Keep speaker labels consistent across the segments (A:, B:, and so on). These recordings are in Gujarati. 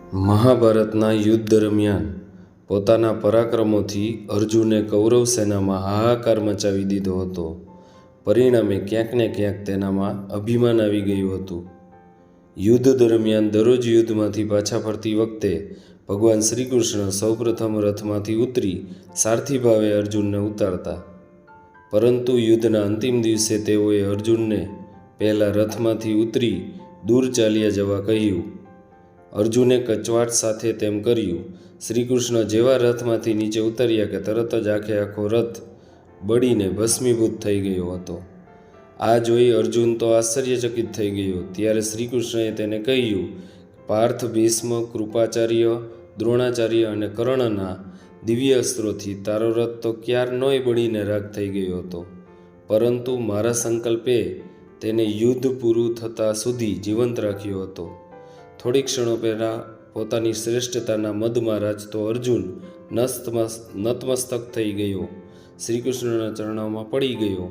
A: મહાભારતના યુદ્ધ દરમિયાન પોતાના પરાક્રમોથી અર્જુને કૌરવ સેનામાં હાહાકાર મચાવી દીધો હતો. પરિણામે ક્યાંક ને ક્યાંક તેનામાં અભિમાન આવી ગયું હતું. યુદ્ધ દરમિયાન દરરોજ યુદ્ધમાંથી પાછા ફરતી વખતે ભગવાન શ્રી કૃષ્ણ સૌપ્રથમ રથમાંથી ઉતરી સારથી ભાવે અર્જુનને ઉતારતા. પરંતુ યુદ્ધના અંતિમ દિવસે તેઓએ અર્જુનને પહેલાં રથમાંથી ઉતરી દૂર ચાલ્યા જવા કહ્યું. અર્જુને કચવાટ સાથે તેમ કર્યું. શ્રીકૃષ્ણ જેવા રથમાંથી નીચે ઉતર્યા કે તરત જ આખો રથ બળીને ભસ્મીભૂત થઈ ગયો હતો. આ જોઈ અર્જુન તો આશ્ચર્યચકિત થઈ ગયો. ત્યારે શ્રીકૃષ્ણએ તેને કહ્યું, પાર્થ, ભીષ્મ, કૃપાચાર્ય, દ્રોણાચાર્ય અને કર્ણના દિવ્ય અસ્ત્રોથી તારો રથ તો ક્યારનોય બળીને રાખ થઈ ગયો હતો, પરંતુ મારા સંકલ્પે તેને યુદ્ધ પૂરું થતાં સુધી જીવંત રાખ્યો હતો. થોડી ક્ષણો પહેલાં પોતાની શ્રેષ્ઠતાના મદમાં રાચતો અર્જુન નતમસ્તક થઈ ગયો, શ્રીકૃષ્ણના ચરણોમાં પડી ગયો,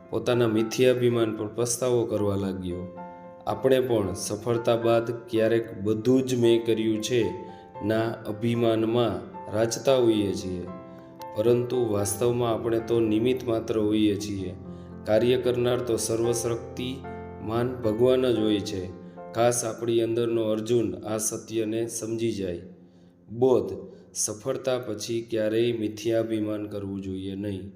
A: પોતાના મિથ્યાભિમાન પર પસ્તાવો કરવા લાગ્યો. આપણે પણ સફળતા બાદ ક્યારેક બધું જ મેં કર્યું છે ના અભિમાનમાં રાચતા હોઈએ છીએ, પરંતુ વાસ્તવમાં આપણે તો નિમિત્ત માત્ર હોઈએ છીએ. કાર્ય કરનાર તો સર્વશક્તિમાન ભગવાન જ હોય છે. ખાસ આપણી અંદરનો અર્જુન આ સત્યને સમજી જાય. બોધ: સફળતા પછી ક્યારેય મિથ્યાભિમાન કરવું જોઈએ નહીં.